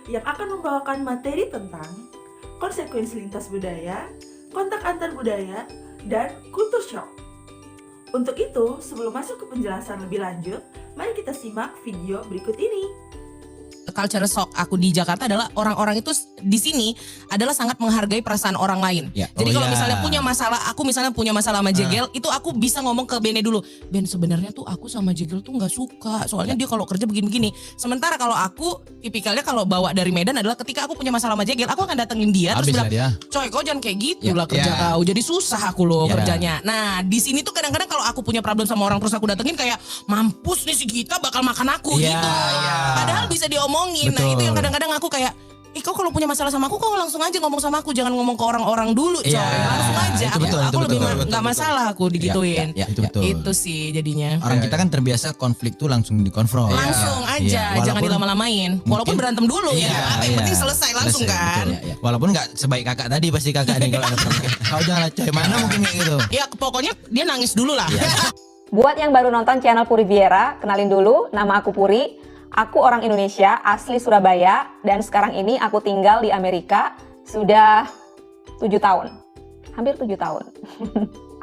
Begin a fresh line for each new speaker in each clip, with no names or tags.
yang akan membawakan materi tentang konsekuensi lintas budaya, kontak antar budaya, dan kultur shock. Untuk itu, sebelum masuk ke penjelasan lebih lanjut, mari kita simak video berikut ini.
Culture shock aku di Jakarta adalah orang-orang itu di sini adalah sangat menghargai perasaan orang lain.
Ya.
Jadi
Oh,
kalau
ya.
misalnya punya masalah, aku misalnya punya masalah sama Jegel, itu aku bisa ngomong ke Bene dulu. Ben, sebenarnya tuh aku sama Jegel tuh nggak suka, soalnya dia kalau kerja begini-begini. Sementara kalau aku tipikalnya kalau bawa dari Medan adalah ketika aku punya masalah sama Jegel, aku akan datengin dia terus
Habis lah
bilang,
dia.
coy kau jangan kayak gitu
Ya,
lah kerja
ya.
kau, jadi susah aku loh
Ya.
kerjanya. Nah di sini tuh kadang-kadang kalau aku punya problem sama orang terus aku datengin kayak mampus nih si Gita bakal makan aku
Ya,
gitu.
ya.
Padahal bisa diomongin. Nah
Betul.
itu yang kadang-kadang aku kayak, kau kalau punya masalah sama aku, kau langsung aja ngomong sama aku, jangan ngomong ke orang-orang dulu, coy.
Iya,
Langsung aja.
itu betul,
aku
itu
lebih
betul,
nggak masalah aku digituin.
Ya, itu betul.
Itu sih jadinya.
Orang kita kan terbiasa konflik tuh langsung dikonfront.
Langsung aja,
Iya.
jangan
Walaupun-
dilama-lamain. Walaupun berantem dulu
Iya,
ya, apa yang
iya.
penting selesai langsung
Selesai,
kan.
betul, ya. Walaupun nggak sebaik kakak tadi pasti kakak nih kalau ada problem. Kau jangan coy, mana mungkin kayak gitu.
Ya pokoknya dia nangis dulu lah.
Buat yang baru nonton channel Puri Viera, kenalin dulu, nama aku Puri. Aku orang Indonesia, asli Surabaya, dan sekarang ini aku tinggal di Amerika sudah 7 tahun. Hampir 7 tahun.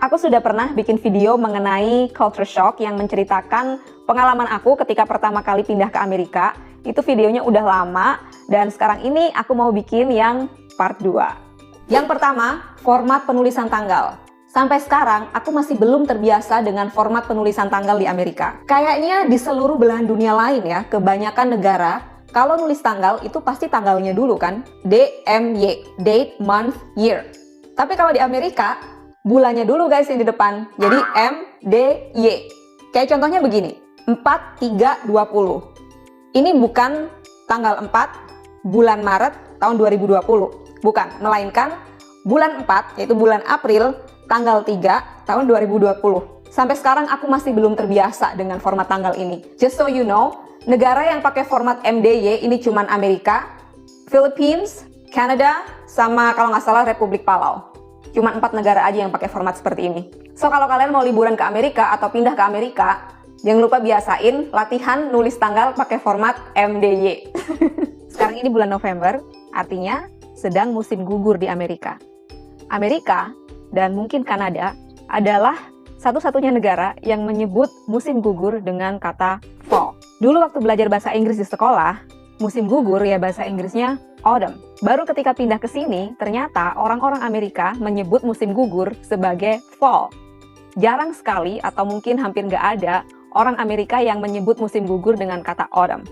Aku sudah pernah bikin video mengenai culture shock yang menceritakan pengalaman aku ketika pertama kali pindah ke Amerika. Itu videonya udah lama, dan sekarang ini aku mau bikin yang part 2. Yang pertama, format penulisan tanggal. Sampai sekarang, aku masih belum terbiasa dengan format penulisan tanggal di Amerika. Kayaknya di seluruh belahan dunia lain ya, kebanyakan negara, kalau nulis tanggal itu pasti tanggalnya dulu kan. DMY, date, month, year. Tapi kalau di Amerika, bulannya dulu guys yang di depan. Jadi MDY. Kayak contohnya begini, 4/3/20. Ini bukan tanggal 4 bulan Maret tahun 2020. Bukan, melainkan bulan 4, yaitu bulan April tanggal 3 tahun 2020. Sampai sekarang aku masih belum terbiasa dengan format tanggal ini. Just so you know, negara yang pakai format MDY ini cuman Amerika, Philippines, Canada, sama kalau nggak salah Republik Palau. Cuma 4 negara aja yang pakai format seperti ini. So kalau kalian mau liburan ke Amerika atau pindah ke Amerika, jangan lupa biasain latihan nulis tanggal pakai format MDY. Sekarang ini bulan November, artinya sedang musim gugur di Amerika. Amerika dan mungkin Kanada adalah satu-satunya negara yang menyebut musim gugur dengan kata fall. Dulu waktu belajar bahasa Inggris di sekolah, musim gugur ya bahasa Inggrisnya autumn. Baru ketika pindah ke sini, ternyata orang-orang Amerika menyebut musim gugur sebagai fall. Jarang sekali atau mungkin hampir nggak ada orang Amerika yang menyebut musim gugur dengan kata autumn.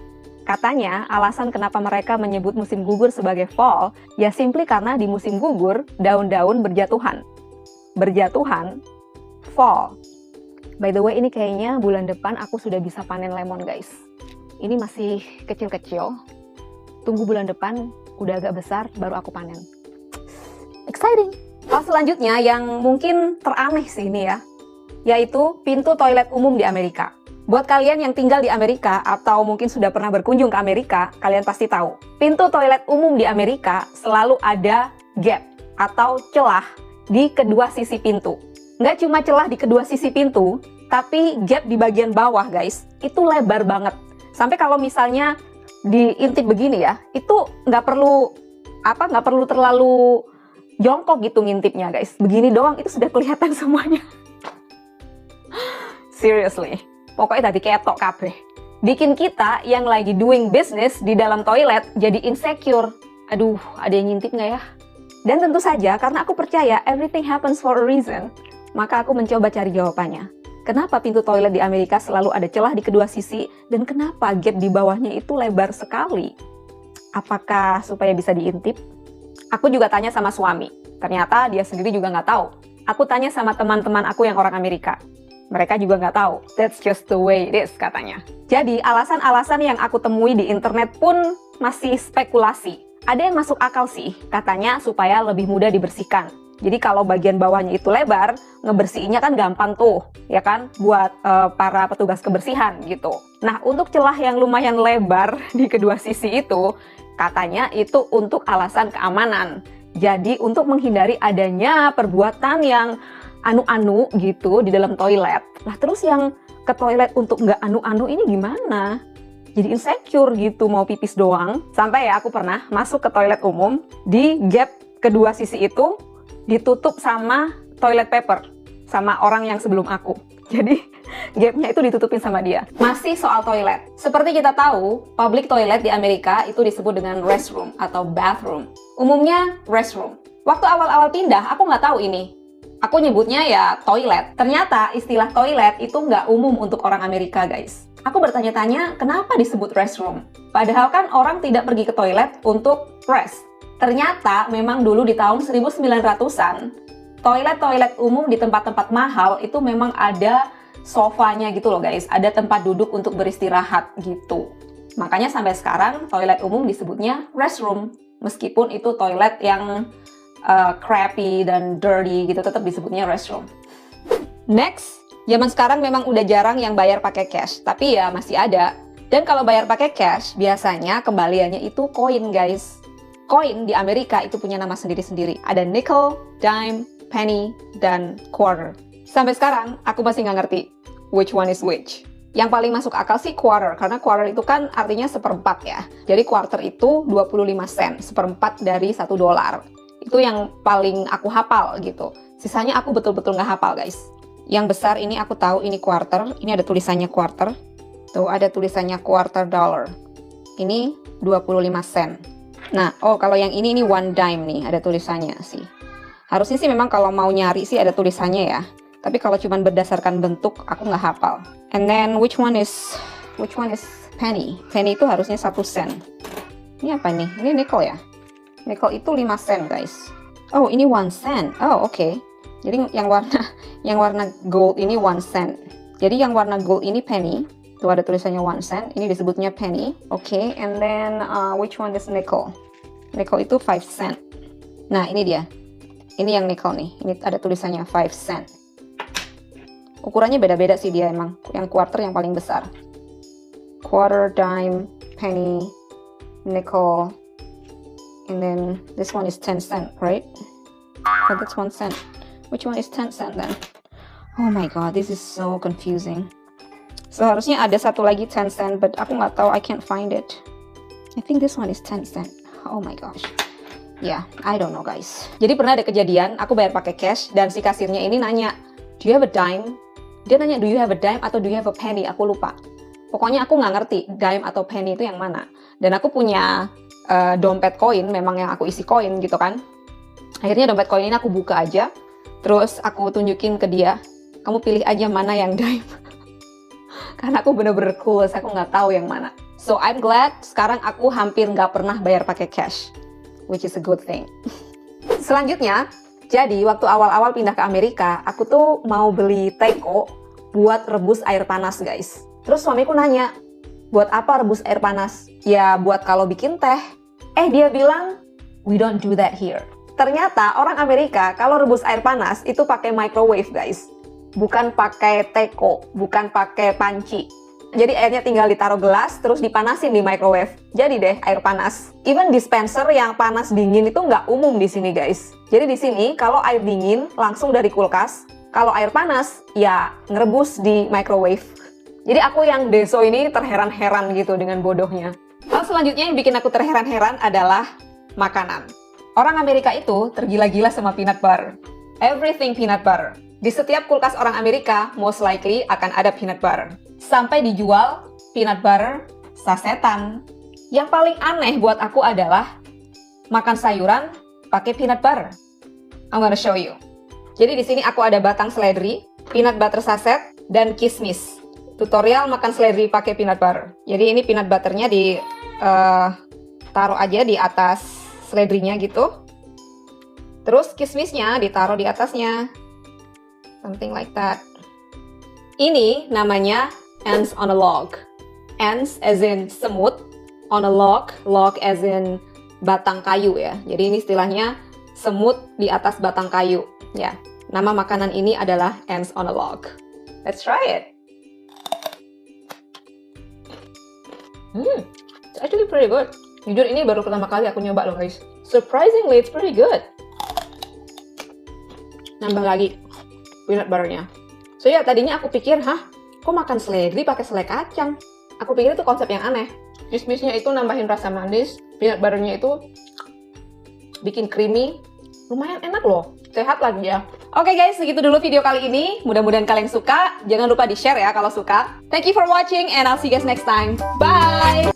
Katanya, alasan kenapa mereka menyebut musim gugur sebagai fall, ya simply karena di musim gugur, daun-daun berjatuhan. Berjatuhan, fall. By the way, ini kayaknya bulan depan aku sudah bisa panen lemon, guys. Ini masih kecil-kecil. Tunggu bulan depan, udah agak besar, baru aku panen. Exciting! Hal selanjutnya yang mungkin teraneh sih ini ya, yaitu pintu toilet umum di Amerika. Buat kalian yang tinggal di Amerika atau mungkin sudah pernah berkunjung ke Amerika, kalian pasti tahu. Pintu toilet umum di Amerika selalu ada gap atau celah di kedua sisi pintu. Nggak cuma celah di kedua sisi pintu, tapi gap di bagian bawah guys, itu lebar banget. Sampai kalau misalnya diintip begini ya, itu nggak perlu terlalu jongkok gitu ngintipnya guys. Begini doang itu sudah kelihatan semuanya. Seriously. Pokoknya tadi ketok kabeh. Bikin kita yang lagi doing business di dalam toilet jadi insecure. Aduh, ada yang ngintip nggak ya? Dan tentu saja, karena aku percaya everything happens for a reason, maka aku mencoba cari jawabannya. Kenapa pintu toilet di Amerika selalu ada celah di kedua sisi, dan kenapa gap di bawahnya itu lebar sekali? Apakah supaya bisa diintip? Aku juga tanya sama suami. Ternyata dia sendiri juga nggak tahu. Aku tanya sama teman-teman aku yang orang Amerika. Mereka juga nggak tahu. That's just the way it is, katanya. Jadi, alasan-alasan yang aku temui di internet pun masih spekulasi. Ada yang masuk akal sih, katanya supaya lebih mudah dibersihkan. Jadi kalau bagian bawahnya itu lebar, ngebersihinnya kan gampang tuh, ya kan? Buat para petugas kebersihan gitu. Nah, untuk celah yang lumayan lebar di kedua sisi itu, katanya itu untuk alasan keamanan. Jadi untuk menghindari adanya perbuatan yang anu-anu gitu di dalam toilet. Lah terus yang ke toilet untuk nggak anu-anu ini gimana? jadi insecure gitu mau pipis doang. Sampai ya aku pernah masuk ke toilet umum, di gap kedua sisi itu ditutup sama toilet paper sama orang yang sebelum aku. Jadi gapnya itu ditutupin sama dia. Masih soal toilet. Seperti kita tahu, public toilet di Amerika itu disebut dengan restroom atau bathroom. Umumnya restroom. Waktu awal-awal pindah, aku nggak tahu ini. Aku nyebutnya ya toilet. Ternyata istilah toilet itu nggak umum untuk orang Amerika, guys. Aku bertanya-tanya, kenapa disebut restroom? Padahal kan orang tidak pergi ke toilet untuk rest. Ternyata memang dulu di tahun 1900-an, toilet-toilet umum di tempat-tempat mahal itu memang ada sofanya gitu loh guys. Ada tempat duduk untuk beristirahat gitu. Makanya sampai sekarang toilet umum disebutnya restroom. Meskipun itu toilet yang crappy dan dirty gitu, tetap disebutnya restroom. Next, zaman sekarang memang udah jarang yang bayar pakai cash. Tapi ya masih ada. Dan kalau bayar pakai cash, biasanya kembaliannya itu koin guys. Koin di Amerika itu punya nama sendiri-sendiri. Ada nickel, dime, penny, dan quarter. Sampai sekarang, aku masih nggak ngerti which one is which. Yang paling masuk akal sih quarter, karena quarter itu kan artinya seperempat ya. Jadi quarter itu 25 sen, seperempat dari $1. Itu yang paling aku hafal gitu. Sisanya aku betul-betul nggak hafal guys. Yang besar ini aku tahu ini quarter, ini ada tulisannya quarter. Tuh ada tulisannya quarter dollar. Ini 25 sen. Nah, kalau yang ini one dime nih, ada tulisannya sih. Harusnya sih memang kalau mau nyari sih ada tulisannya ya. Tapi kalau cuma berdasarkan bentuk, aku nggak hafal. And then which one is penny? Penny itu harusnya 1 sen. Ini apa nih? Ini nickel ya? Nickel itu 5 sen guys. Oh, ini 1 sen. Oh, oke. Jadi yang warna gold ini 1 sen. Jadi yang warna gold ini penny. Tuh ada tulisannya 1 sen. Ini disebutnya penny. Oke, and then which one is nickel? Nickel itu 5 sen. Nah, ini dia. Ini yang nickel nih. Ini ada tulisannya 5 sen. Ukurannya beda-beda sih dia emang. Yang quarter yang paling besar. Quarter, dime, penny, nickel. And then this one is 10 cent, right? Oh, that's 1 cent. Which one is 10 cent then? Oh my god, this is so confusing. Seharusnya ada satu lagi 10 cent, but aku nggak tahu, I can't find it. I think this one is 10 cent. Oh my gosh. Yeah, I don't know guys. Jadi pernah ada kejadian, aku bayar pakai cash, dan si kasirnya ini nanya, do you have a dime? Dia nanya, do you have a dime atau do you have a penny? Aku lupa. Pokoknya aku nggak ngerti dime atau penny itu yang mana. Dan aku punya dompet koin, memang yang aku isi koin gitu kan. Akhirnya dompet koin ini aku buka aja, terus aku tunjukin ke dia, kamu pilih aja mana yang dime. Karena aku bener-bener clueless, aku nggak tahu yang mana. So I'm glad sekarang aku hampir nggak pernah bayar pakai cash, which is a good thing. Selanjutnya, jadi waktu awal-awal pindah ke Amerika, aku tuh mau beli teko buat rebus air panas guys. Terus suamiku nanya, buat apa rebus air panas? Ya buat kalau bikin teh. Dia bilang, we don't do that here. Ternyata orang Amerika kalau rebus air panas itu pakai microwave guys. Bukan pakai teko, bukan pakai panci. Jadi airnya tinggal ditaruh gelas, terus dipanasin di microwave. Jadi deh air panas. Even dispenser yang panas dingin itu nggak umum di sini guys. Jadi di sini kalau air dingin langsung dari kulkas. Kalau air panas ya ngerebus di microwave. Jadi aku yang deso ini terheran-heran gitu dengan bodohnya. Hal selanjutnya yang bikin aku terheran-heran adalah makanan. Orang Amerika itu tergila-gila sama peanut butter. Everything peanut butter. Di setiap kulkas orang Amerika, most likely akan ada peanut butter. Sampai dijual peanut butter sasetan. Yang paling aneh buat aku adalah makan sayuran pakai peanut butter. I'm gonna show you. Jadi di sini aku ada batang seledri, peanut butter saset, dan kismis. Tutorial makan seledri pakai peanut butter. Jadi ini peanut butternya taruh aja di atas seledrinya gitu. Terus kismisnya ditaruh di atasnya. Something like that. Ini namanya ants on a log. Ants as in semut, on a log as in batang kayu ya. Jadi ini istilahnya semut di atas batang kayu. Ya, nama makanan ini adalah ants on a log. Let's try it. It's actually pretty good. Jujur ini baru pertama kali aku nyoba loh guys. Surprisingly, it's pretty good. Nambah lagi peanut butternya. So ya tadinya aku pikir, kok makan seledri pakai selai kacang? Aku pikir itu konsep yang aneh. Kismisnya itu nambahin rasa manis, peanut butternya itu bikin creamy. Lumayan enak loh, sehat lagi ya. Oke guys, segitu dulu video kali ini. Mudah-mudahan kalian suka. Jangan lupa di-share ya kalau suka. Thank you for watching and I'll see you guys next time. Bye!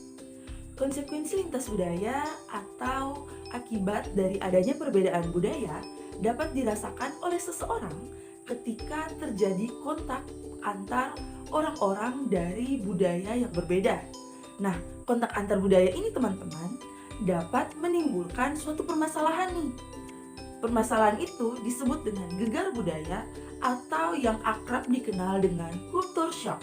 Konsekuensi lintas budaya atau akibat dari adanya perbedaan budaya dapat dirasakan oleh seseorang ketika terjadi kontak antar orang-orang dari budaya yang berbeda. Nah, kontak antar budaya ini teman-teman dapat menimbulkan suatu permasalahan nih. Permasalahan itu disebut dengan gegar budaya atau yang akrab dikenal dengan culture shock.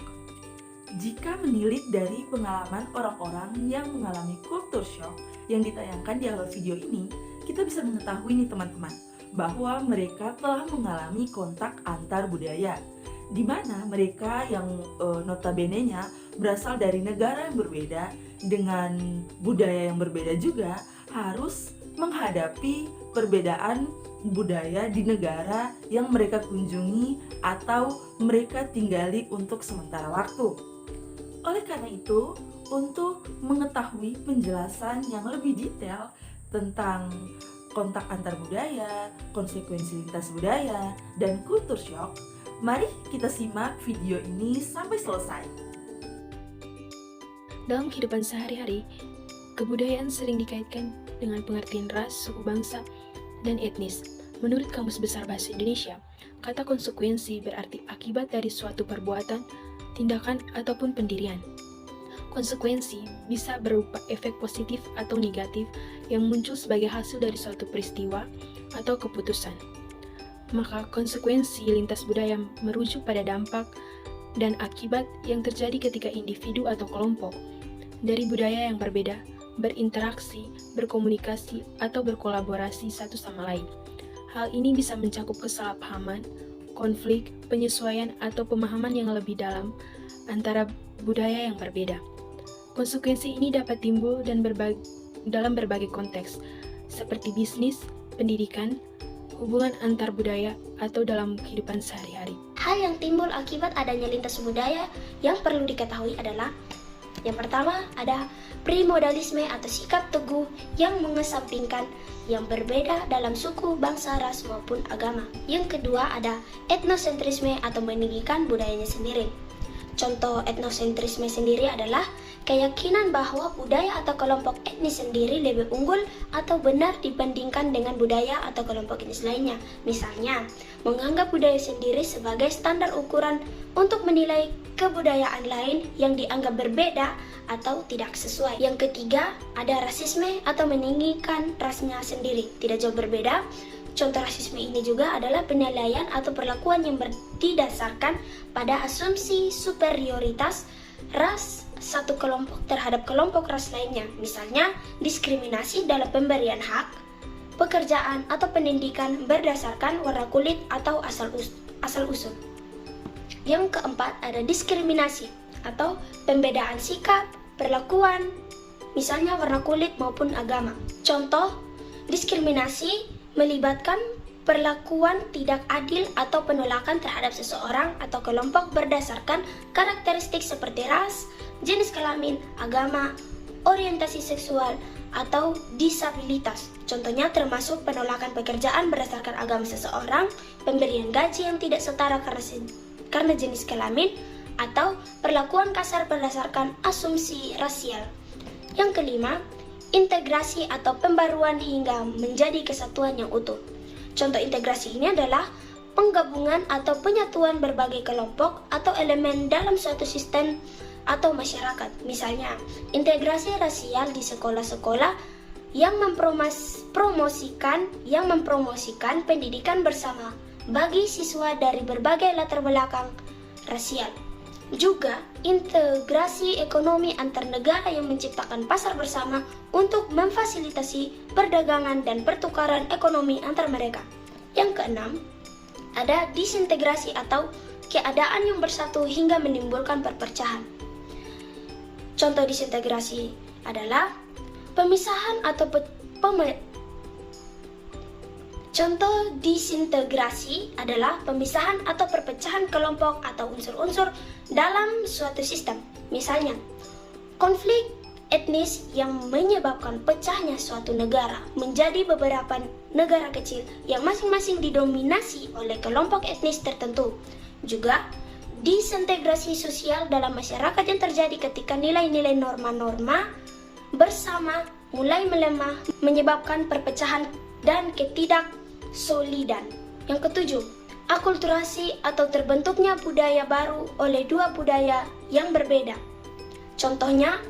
Jika menilik dari pengalaman orang-orang yang mengalami culture shock yang ditayangkan di awal video ini, kita bisa mengetahui nih teman-teman, bahwa mereka telah mengalami kontak antar budaya, di mana mereka yang notabene-nya berasal dari negara yang berbeda dengan budaya yang berbeda juga harus menghadapi perbedaan budaya di negara yang mereka kunjungi atau mereka tinggali untuk sementara waktu. Oleh karena itu, untuk mengetahui penjelasan yang lebih detail tentang kontak antar budaya, konsekuensi lintas budaya, dan culture shock, mari kita simak video ini sampai selesai.
Dalam kehidupan sehari-hari, kebudayaan sering dikaitkan dengan pengertian ras, suku bangsa, dan etnis. Menurut Kamus Besar Bahasa Indonesia, kata konsekuensi berarti akibat dari suatu perbuatan, tindakan, ataupun pendirian. Konsekuensi bisa berupa efek positif atau negatif yang muncul sebagai hasil dari suatu peristiwa atau keputusan. Maka konsekuensi lintas budaya merujuk pada dampak dan akibat yang terjadi ketika individu atau kelompok dari budaya yang berbeda berinteraksi, berkomunikasi, atau berkolaborasi satu sama lain. Hal ini bisa mencakup kesalahpahaman, konflik, penyesuaian, atau pemahaman yang lebih dalam antara budaya yang berbeda. Konsekuensi ini dapat timbul dan dalam berbagai konteks, seperti bisnis, pendidikan, hubungan antar budaya, atau dalam kehidupan sehari-hari.
Hal yang timbul akibat adanya lintas budaya yang perlu diketahui adalah: yang pertama, ada primodalisme atau sikap teguh yang mengesampingkan yang berbeda dalam suku, bangsa, ras, maupun agama. Yang kedua, ada etnosentrisme atau meninggikan budayanya sendiri. Contoh etnosentrisme sendiri adalah keyakinan bahwa budaya atau kelompok etnis sendiri lebih unggul atau benar dibandingkan dengan budaya atau kelompok etnis lainnya. Misalnya, menganggap budaya sendiri sebagai standar ukuran untuk menilai kebudayaan lain yang dianggap berbeda atau tidak sesuai. Yang ketiga, ada rasisme atau meninggikan rasnya sendiri. Tidak jauh berbeda. Contoh rasisme ini juga adalah penilaian atau perlakuan yang didasarkan pada asumsi superioritas ras satu kelompok terhadap kelompok ras lainnya. Misalnya, diskriminasi dalam pemberian hak, pekerjaan, atau pendidikan berdasarkan warna kulit atau asal-usul. Yang keempat, ada diskriminasi atau pembedaan sikap, perlakuan, misalnya warna kulit maupun agama. Contoh, diskriminasi melibatkan perlakuan tidak adil atau penolakan terhadap seseorang atau kelompok berdasarkan karakteristik seperti ras, jenis kelamin, agama, orientasi seksual, atau disabilitas. Contohnya termasuk penolakan pekerjaan berdasarkan agama seseorang, pemberian gaji yang tidak setara karena jenis kelamin, atau perlakuan kasar berdasarkan asumsi rasial. Yang kelima, integrasi atau pembaruan hingga menjadi kesatuan yang utuh. Contoh integrasi ini adalah penggabungan atau penyatuan berbagai kelompok atau elemen dalam suatu sistem atau masyarakat. Misalnya, integrasi rasial di sekolah-sekolah yang mempromosikan pendidikan bersama bagi siswa dari berbagai latar belakang rasial. Juga integrasi ekonomi antar negara yang menciptakan pasar bersama untuk memfasilitasi perdagangan dan pertukaran ekonomi antar mereka. Yang keenam, ada disintegrasi atau keadaan yang bersatu hingga menimbulkan perpecahan. Contoh disintegrasi adalah pemisahan atau Contoh disintegrasi adalah pemisahan atau perpecahan kelompok atau unsur-unsur dalam suatu sistem. Misalnya, Konflik etnis yang menyebabkan pecahnya suatu negara menjadi beberapa negara kecil yang masing-masing didominasi oleh kelompok etnis tertentu. Juga disintegrasi sosial dalam masyarakat yang terjadi ketika nilai-nilai norma-norma bersama mulai melemah, menyebabkan perpecahan dan ketidaksolidan. Yang ketujuh, akulturasi atau terbentuknya budaya baru oleh dua budaya yang berbeda. Contohnya,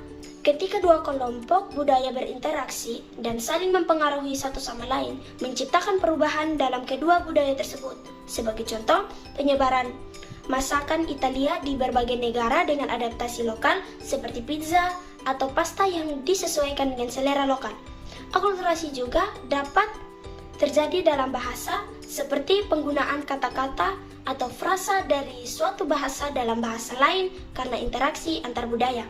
ketika dua kelompok budaya berinteraksi dan saling mempengaruhi satu sama lain, menciptakan perubahan dalam kedua budaya tersebut. Sebagai contoh, penyebaran masakan Italia di berbagai negara dengan adaptasi lokal seperti pizza atau pasta yang disesuaikan dengan selera lokal. Akulturasi juga dapat terjadi dalam bahasa seperti penggunaan kata-kata atau frasa dari suatu bahasa dalam bahasa lain karena interaksi antar budaya.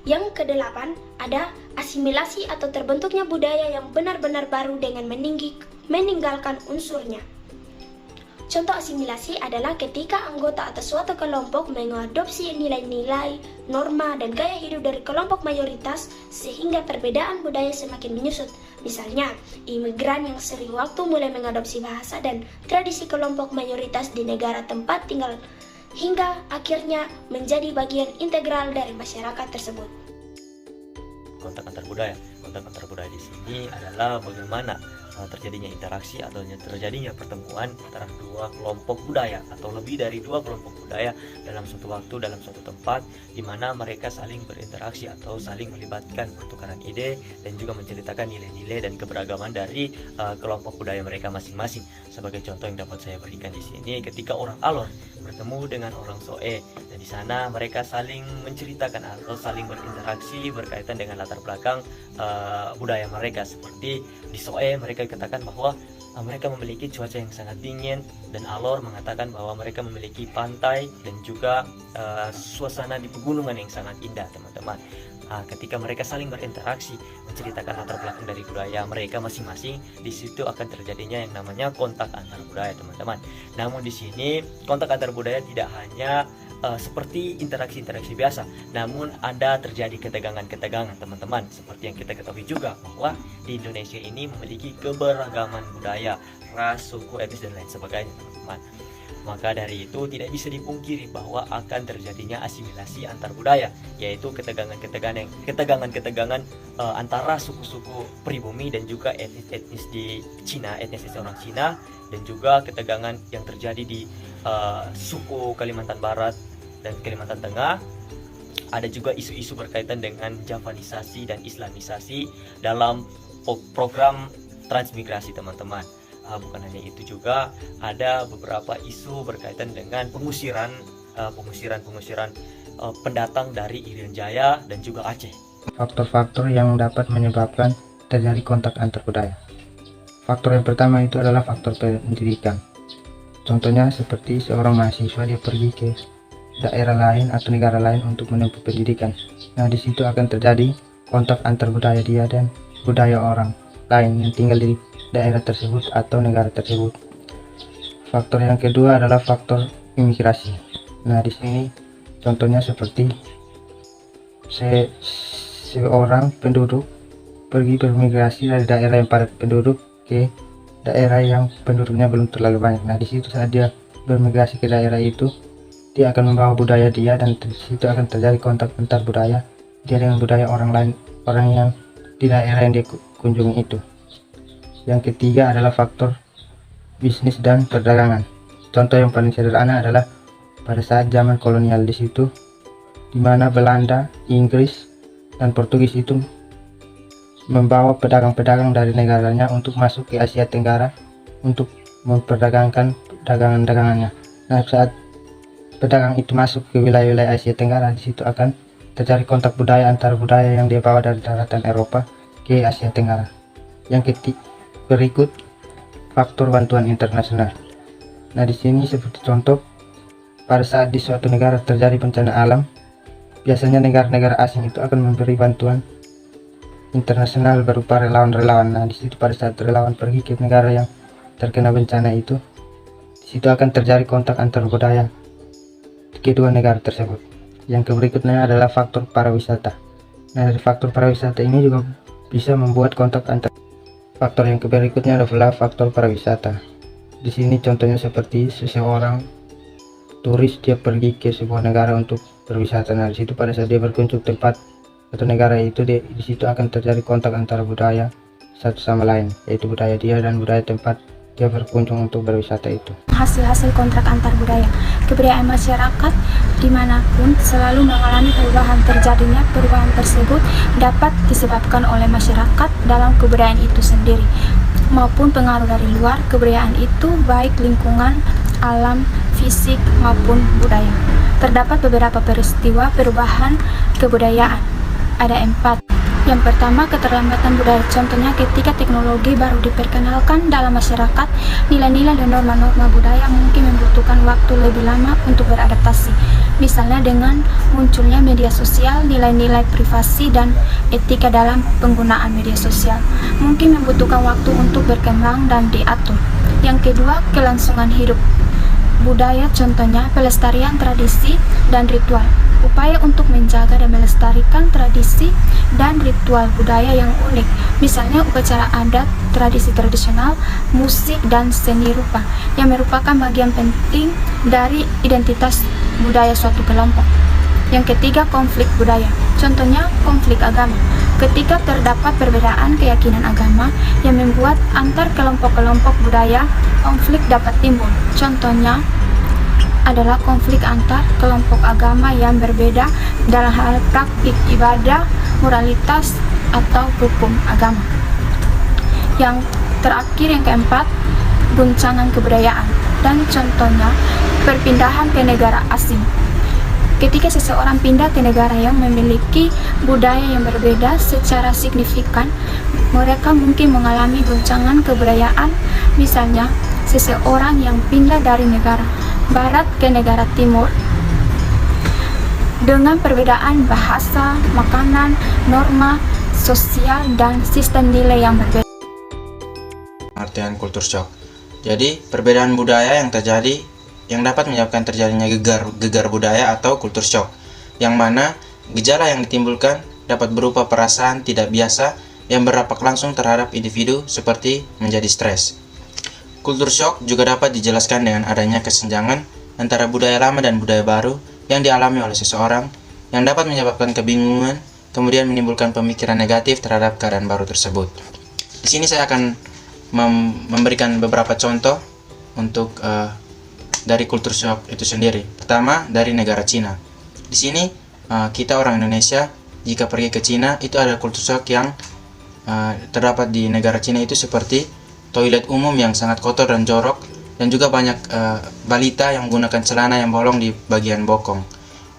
Yang kedelapan, ada asimilasi atau terbentuknya budaya yang benar-benar baru dengan meninggalkan unsurnya. Contoh asimilasi adalah ketika anggota atau suatu kelompok mengadopsi nilai-nilai, norma, dan gaya hidup dari kelompok mayoritas sehingga perbedaan budaya semakin menyusut. Misalnya, imigran yang sering waktu mulai mengadopsi bahasa dan tradisi kelompok mayoritas di negara tempat tinggal hingga akhirnya menjadi bagian integral dari masyarakat tersebut.
Kontak antar budaya. Kontak antar budaya di sini adalah bagaimana terjadinya interaksi atau terjadinya pertemuan antara dua kelompok budaya atau lebih dari dua kelompok budaya dalam suatu waktu, dalam suatu tempat, di mana mereka saling berinteraksi atau saling melibatkan pertukaran ide dan juga menceritakan nilai-nilai dan keberagaman dari kelompok budaya mereka masing-masing. Sebagai contoh yang dapat saya berikan di sini, ketika orang Alor bertemu dengan orang Soe, dan di sana mereka saling menceritakan atau saling berinteraksi berkaitan dengan latar belakang budaya mereka. Seperti di Soe mereka katakan bahwa mereka memiliki cuaca yang sangat dingin, dan Alor mengatakan bahwa mereka memiliki pantai dan juga suasana di pegunungan yang sangat indah, teman-teman. Ketika mereka saling berinteraksi menceritakan latar belakang dari budaya mereka masing-masing, di situ akan terjadinya yang namanya kontak antar budaya, teman-teman. Namun di sini kontak antar budaya tidak hanya seperti interaksi-interaksi biasa, namun ada terjadi ketegangan-ketegangan, teman-teman. Seperti yang kita ketahui juga bahwa di Indonesia ini memiliki keberagaman budaya, ras, suku, etnis, dan lain sebagainya, teman-teman. Maka dari itu tidak bisa dipungkiri bahwa akan terjadinya asimilasi antar budaya, yaitu ketegangan-ketegangan antara suku-suku pribumi dan juga etnis-etnis di Cina, etnis orang Cina, dan juga ketegangan yang terjadi di suku Kalimantan Barat dan Kalimantan Tengah. Ada juga isu-isu berkaitan dengan Javanisasi dan Islamisasi dalam program transmigrasi, teman-teman. Bukan hanya itu, juga ada beberapa isu berkaitan dengan pengusiran pendatang dari Irian Jaya dan juga Aceh.
Faktor-faktor yang dapat menyebabkan terjadi kontak antar budaya. Faktor yang pertama itu adalah faktor pendidikan. Contohnya seperti seorang mahasiswa dia pergi ke daerah lain atau negara lain untuk menempuh pendidikan. Nah, di situ akan terjadi kontak antar budaya dia dan budaya orang lain yang tinggal di daerah tersebut atau negara tersebut. Faktor yang kedua adalah faktor imigrasi. Nah, di sini contohnya seperti seorang penduduk pergi bermigrasi dari daerah yang padat penduduk ke daerah yang penduduknya belum terlalu banyak. Nah, di situ saat dia bermigrasi ke daerah itu, dia akan membawa budaya dia, dan di situ akan terjadi kontak antar budaya dia dengan budaya orang lain, orang yang di daerah yang dia kunjungi itu. Yang ketiga adalah faktor bisnis dan perdagangan. Contoh yang paling sederhana adalah pada saat zaman kolonial, di situ di mana Belanda, Inggris, dan Portugis itu membawa pedagang-pedagang dari negaranya untuk masuk ke Asia Tenggara untuk memperdagangkan dagangan-dagangannya. Nah, saat pedagang itu masuk ke wilayah-wilayah Asia Tenggara, di situ akan terjadi kontak budaya antar budaya yang dia bawa dari daratan Eropa ke Asia Tenggara. Yang berikut faktor bantuan internasional. Nah, di sini seperti contoh, pada saat di suatu negara terjadi bencana alam, biasanya negara-negara asing itu akan memberi bantuan internasional berupa relawan-relawan. Nah, di situ pada saat relawan pergi ke negara yang terkena bencana itu, di situ akan terjadi kontak antar budaya kedua negara tersebut. Yang berikutnya adalah faktor pariwisata. Nah, dari faktor pariwisata ini juga bisa membuat kontak antar. Faktor yang berikutnya adalah faktor pariwisata. Di sini contohnya seperti seseorang turis, dia pergi ke sebuah negara untuk berwisata. Nah, di situ pada saat dia berkunjung tempat atau negara itu, di situ akan terjadi kontak antara budaya satu sama lain, yaitu budaya dia dan budaya tempat dia berkunjung untuk berwisata itu.
Hasil-hasil kontrak antar budaya, kebudayaan masyarakat dimanapun selalu mengalami perubahan. Terjadinya perubahan tersebut dapat disebabkan oleh masyarakat dalam kebudayaan itu sendiri maupun pengaruh dari luar kebudayaan itu, baik lingkungan, alam, fisik maupun budaya. Terdapat beberapa peristiwa perubahan kebudayaan. Ada 4. Yang pertama, keterlambatan budaya. Contohnya ketika teknologi baru diperkenalkan dalam masyarakat, nilai-nilai dan norma-norma budaya mungkin membutuhkan waktu lebih lama untuk beradaptasi. Misalnya dengan munculnya media sosial, nilai-nilai privasi dan etika dalam penggunaan media sosial mungkin membutuhkan waktu untuk berkembang dan diatur. Yang kedua, kelangsungan hidup budaya, contohnya pelestarian tradisi dan ritual. Upaya untuk menjaga dan melestarikan tradisi dan ritual budaya yang unik, misalnya upacara adat, tradisi tradisional, musik, dan seni rupa, yang merupakan bagian penting dari identitas budaya suatu kelompok. Yang ketiga, konflik budaya, contohnya konflik agama. Ketika terdapat perbedaan keyakinan agama yang membuat antar kelompok-kelompok budaya, konflik dapat timbul. Contohnya adalah konflik antar kelompok agama yang berbeda dalam hal praktik ibadah, moralitas, atau hukum agama. Yang terakhir, yang keempat, guncangan kebudayaan, dan contohnya perpindahan ke negara asing. Ketika seseorang pindah ke negara yang memiliki budaya yang berbeda secara signifikan, mereka mungkin mengalami guncangan kebudayaan. Misalnya, seseorang yang pindah dari negara barat ke negara timur dengan perbedaan bahasa, makanan, norma sosial, dan sistem nilai yang berbeda.
Artian kultur shock. Jadi, perbedaan budaya yang terjadi yang dapat menyebabkan terjadinya gegar budaya atau kultur shock, yang mana gejala yang ditimbulkan dapat berupa perasaan tidak biasa yang berdampak langsung terhadap individu seperti menjadi stres. Kultur shock juga dapat dijelaskan dengan adanya kesenjangan antara budaya lama dan budaya baru yang dialami oleh seseorang, yang dapat menyebabkan kebingungan, kemudian menimbulkan pemikiran negatif terhadap keadaan baru tersebut. Di sini saya akan memberikan beberapa contoh untuk dari kultur shock itu sendiri. Pertama, dari negara Cina. Di sini kita orang Indonesia jika pergi ke Cina, itu ada kultur shock yang terdapat di negara Cina itu seperti toilet umum yang sangat kotor dan jorok, dan juga banyak balita yang menggunakan celana yang bolong di bagian bokong.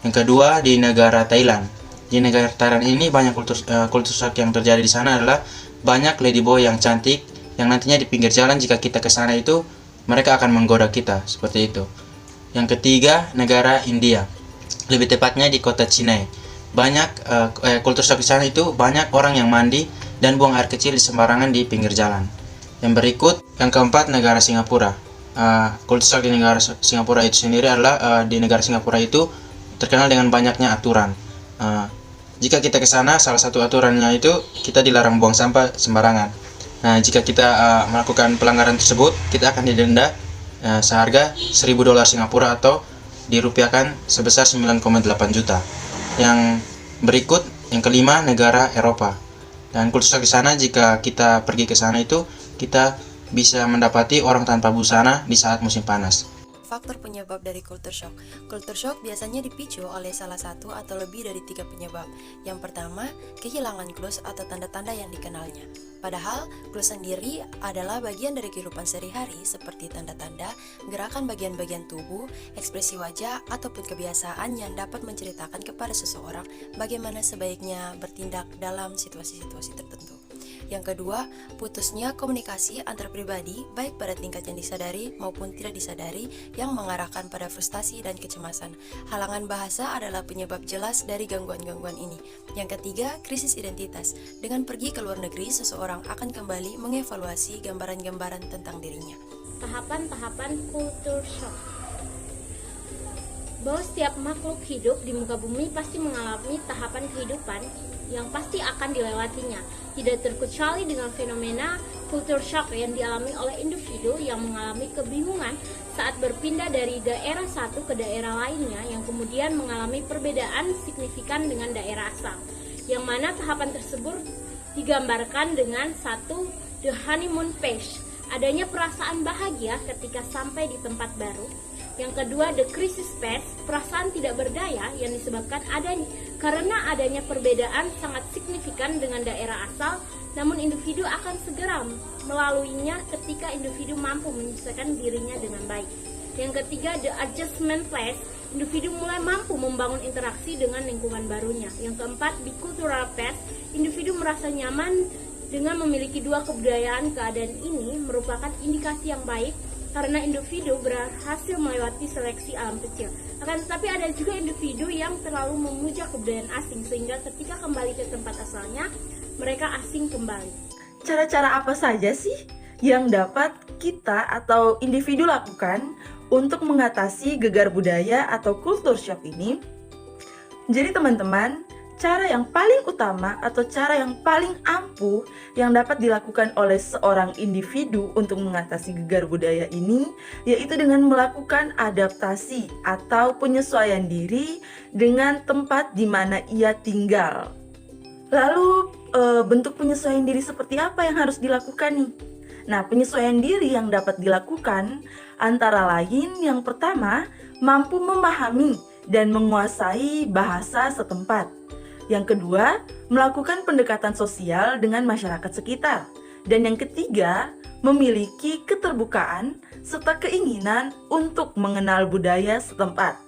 Yang kedua, di negara Thailand. Di negara Thailand ini banyak kultur shock yang terjadi di sana adalah banyak ladyboy yang cantik yang nantinya di pinggir jalan jika kita ke sana itu mereka akan menggoda kita seperti itu. Yang ketiga, negara India. Lebih tepatnya di kota Chennai. Banyak kultur shock di sana itu banyak orang yang mandi dan buang air kecil di sembarangan di pinggir jalan. Yang berikut, yang keempat, negara Singapura. Kultur shock di negara Singapura itu sendiri adalah di negara Singapura itu terkenal dengan banyaknya aturan. Jika kita ke sana, salah satu aturannya itu kita dilarang buang sampah sembarangan. Nah, jika kita melakukan pelanggaran tersebut, kita akan didenda seharga $1.000 Singapura atau dirupiahkan sebesar 9,8 juta. Yang berikut, yang kelima, negara Eropa. Dan kultur shock di sana, jika kita pergi ke sana itu kita bisa mendapati orang tanpa busana di saat musim panas.
Faktor penyebab dari culture shock. Culture shock biasanya dipicu oleh salah satu atau lebih dari 3 penyebab. Yang pertama, kehilangan clues atau tanda-tanda yang dikenalnya. Padahal, clues sendiri adalah bagian dari kehidupan sehari-hari seperti tanda-tanda, gerakan bagian-bagian tubuh, ekspresi wajah, ataupun kebiasaan yang dapat menceritakan kepada seseorang bagaimana sebaiknya bertindak dalam situasi-situasi tertentu. Yang kedua, putusnya komunikasi antar pribadi baik pada tingkat yang disadari maupun tidak disadari yang mengarahkan pada frustasi dan kecemasan. Halangan bahasa adalah penyebab jelas dari gangguan-gangguan ini. Yang ketiga, krisis identitas. Dengan pergi ke luar negeri, seseorang akan kembali mengevaluasi gambaran-gambaran tentang dirinya.
Tahapan-tahapan culture shock. Bahwa setiap makhluk hidup di muka bumi pasti mengalami tahapan kehidupan yang pasti akan dilewatinya. Tidak terkecuali dengan fenomena culture shock yang dialami oleh individu yang mengalami kebingungan saat berpindah dari daerah satu ke daerah lainnya, yang kemudian mengalami perbedaan signifikan dengan daerah asal. Yang mana tahapan tersebut digambarkan dengan satu, the honeymoon phase, adanya perasaan bahagia ketika sampai di tempat baru. Yang kedua, the crisis phase, perasaan tidak berdaya yang disebabkan karena adanya perbedaan sangat signifikan dengan daerah asal, namun individu akan segera melaluinya ketika individu mampu menyesuaikan dirinya dengan baik. Yang ketiga, the adjustment phase, individu mulai mampu membangun interaksi dengan lingkungan barunya. Yang keempat, the cultural phase, individu merasa nyaman dengan memiliki dua kebudayaan. Keadaan ini merupakan indikasi yang baik karena individu berhasil melewati seleksi alam kecil. Akan tetapi ada juga individu yang terlalu memuja kebudayaan asing sehingga ketika kembali ke tempat asalnya, mereka asing kembali.
Cara-cara apa saja sih yang dapat kita atau individu lakukan untuk mengatasi gegar budaya atau culture shock ini? Jadi teman-teman, cara yang paling utama atau cara yang paling ampuh yang dapat dilakukan oleh seorang individu untuk mengatasi gegar budaya ini yaitu dengan melakukan adaptasi atau penyesuaian diri dengan tempat di mana ia tinggal. Lalu bentuk penyesuaian diri seperti apa yang harus dilakukan nih? Nah, penyesuaian diri yang dapat dilakukan antara lain yang pertama, mampu memahami dan menguasai bahasa setempat. Yang kedua, melakukan pendekatan sosial dengan masyarakat sekitar. Dan yang ketiga, memiliki keterbukaan serta keinginan untuk mengenal budaya setempat.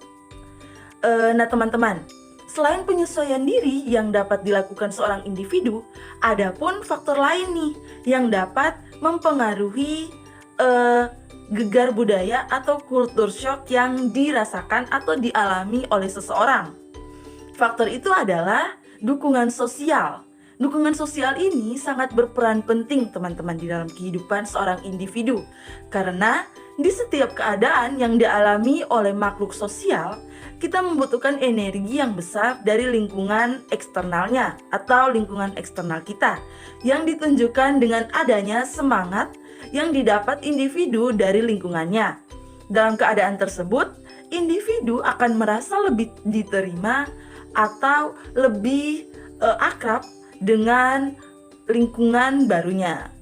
Nah teman-teman, selain penyesuaian diri yang dapat dilakukan seorang individu, ada pun faktor lain nih yang dapat mempengaruhi gegar budaya atau culture shock yang dirasakan atau dialami oleh seseorang. Faktor itu adalah dukungan sosial. Dukungan sosial ini sangat berperan penting teman-teman di dalam kehidupan seorang individu. Karena di setiap keadaan yang dialami oleh makhluk sosial, kita membutuhkan energi yang besar dari lingkungan eksternalnya atau lingkungan eksternal kita yang ditunjukkan dengan adanya semangat yang didapat individu dari lingkungannya. Dalam keadaan tersebut, individu akan merasa lebih diterima atau lebih akrab dengan lingkungan barunya.